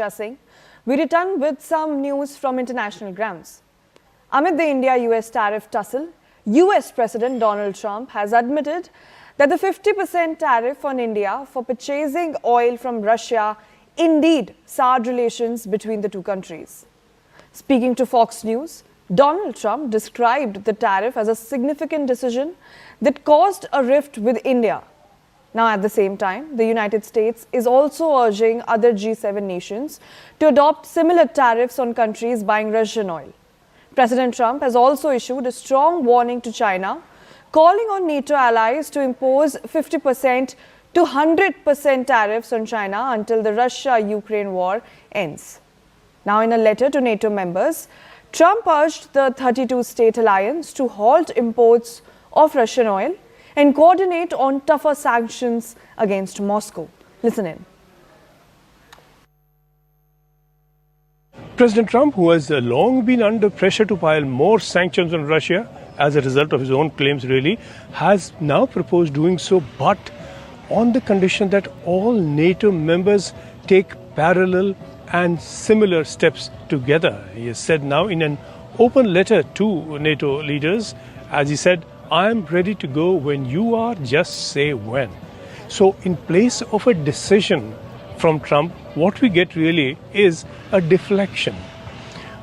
Singh, we return with some news from international grounds. Amid the India-US tariff tussle, US President Donald Trump has admitted that the 50% tariff on India for purchasing oil from Russia indeed soured relations between the two countries. Speaking to Fox News, Donald Trump described the tariff as a significant decision that caused a rift with India. Now, at the same time, the United States is also urging other G7 nations to adopt similar tariffs on countries buying Russian oil. President Trump has also issued a strong warning to China, calling on NATO allies to impose 50% to 100% tariffs on China until the Russia-Ukraine war ends. Now, in a letter to NATO members, Trump urged the 32-state alliance to halt imports of Russian oil and coordinate on tougher sanctions against Moscow. Listen in. President Trump, who has long been under pressure to pile more sanctions on Russia as a result of his own claims really, has now proposed doing so, but on the condition that all NATO members take parallel and similar steps together. He has said now in an open letter to NATO leaders, as he said, "I am ready to go when you are, just say when." So in place of a decision from Trump, what we get really is a deflection.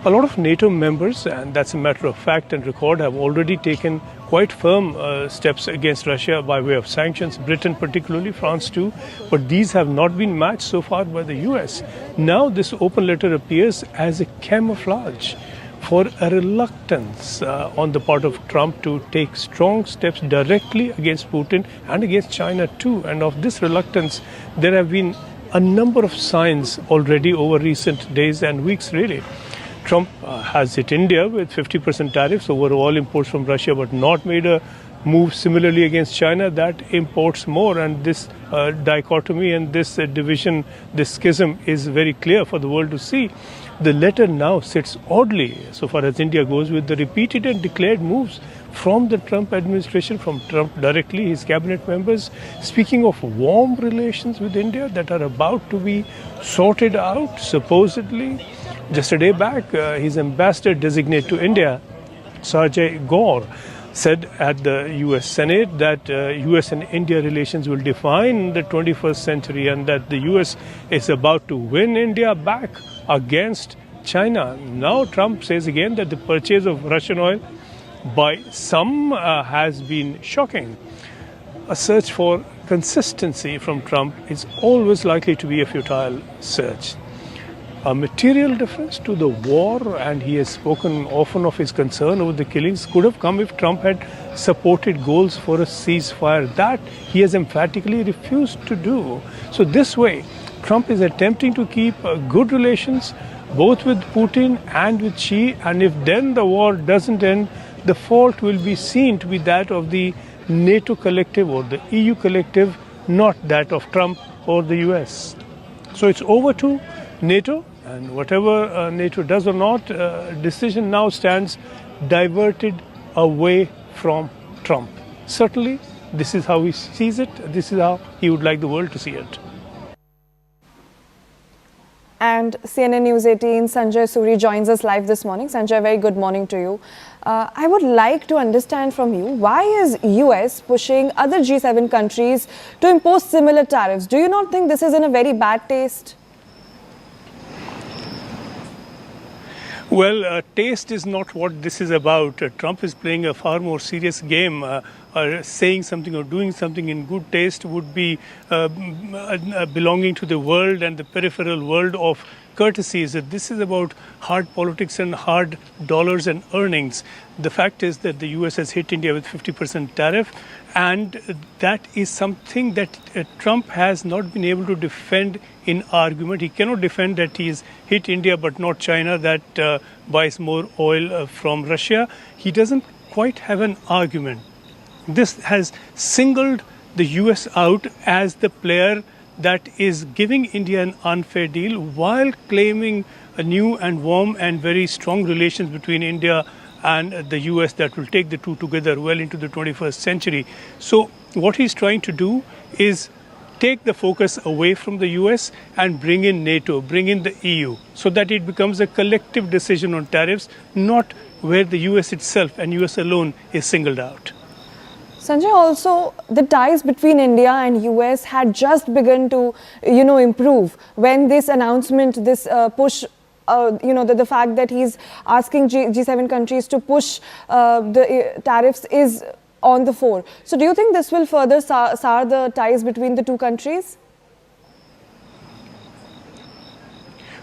A lot of NATO members, and that's a matter of fact and record, have already taken quite firm steps against Russia by way of sanctions, Britain particularly, France too, but these have not been matched so far by the US. Now this open letter appears as a camouflage for a reluctance on the part of Trump to take strong steps directly against Putin and against China too. And of this reluctance, there have been a number of signs already over recent days and weeks really. Trump has hit India with 50% tariffs over all imports from Russia, but not made a move similarly against China that imports more. And this dichotomy and this division, this schism is very clear for the world to see. The letter now sits oddly, so far as India goes, with the repeated and declared moves from the Trump administration, from Trump directly, his cabinet members, speaking of warm relations with India that are about to be sorted out, supposedly. Just a day back, his ambassador designate to India, Sajay Gaur, said at the US Senate that US and India relations will define the 21st century and that the US is about to win India back against China. Now Trump says again that the purchase of Russian oil by some has been shocking. A search for consistency from Trump is always likely to be a futile search. A material difference to the war, and he has spoken often of his concern over the killings, could have come if Trump had supported goals for a ceasefire. That he has emphatically refused to do. So this way, Trump is attempting to keep good relations both with Putin and with Xi, and if then the war doesn't end, the fault will be seen to be that of the NATO collective or the EU collective, not that of Trump or the US. So it's over to NATO, and whatever NATO does or not, decision now stands diverted away from Trump. Certainly, this is how he sees it. This is how he would like the world to see it. And CNN News 18, Sanjay Suri joins us live this morning. Sanjay, very good morning to you. I would like to understand from you, why is US pushing other G7 countries to impose similar tariffs? Do you not think this is in a very bad taste? Well, taste is not what this is about. Trump is playing a far more serious game. Saying something or doing something in good taste would be belonging to the world and the peripheral world of courtesies. This is about hard politics and hard dollars and earnings. The fact is that the US has hit India with 50% tariff, and that is something that Trump has not been able to defend in argument. He cannot defend that he has hit India but not China, that buys more oil from Russia. He doesn't quite have an argument. This has singled the US out as the player that is giving India an unfair deal while claiming a new and warm and very strong relations between India and the US that will take the two together well into the 21st century. So what he's trying to do is take the focus away from the US and bring in NATO, bring in the EU, so that it becomes a collective decision on tariffs, not where the US itself and US alone is singled out. Sanjay, also the ties between India and US had just begun to, improve when this announcement, this push, the fact that he's asking G7 countries to push the tariffs is on the fore. So do you think this will further sour the ties between the two countries?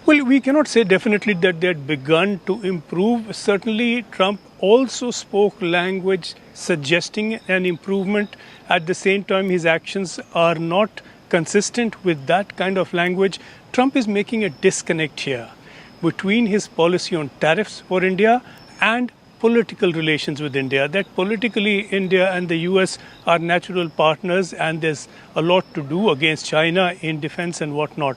Well, we cannot say definitely that they had begun to improve. Certainly, Trump also spoke language suggesting an improvement. At the same time, his actions are not consistent with that kind of language. Trump is making a disconnect here between his policy on tariffs for India and political relations with India. That politically, India and the US are natural partners, and there's a lot to do against China in defense and whatnot.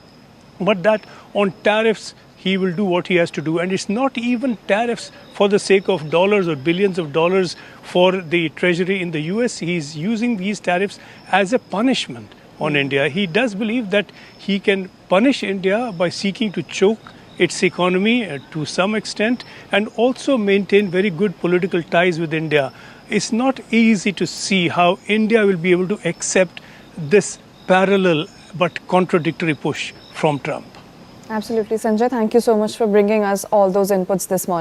But that on tariffs, he will do what he has to do. And it's not even tariffs for the sake of dollars or billions of dollars for the treasury in the US. He's using these tariffs as a punishment on India. He does believe that he can punish India by seeking to choke its economy to some extent and also maintain very good political ties with India. It's not easy to see how India will be able to accept this parallel but contradictory push from Trump. Absolutely. Sanjay, thank you so much for bringing us all those inputs this morning.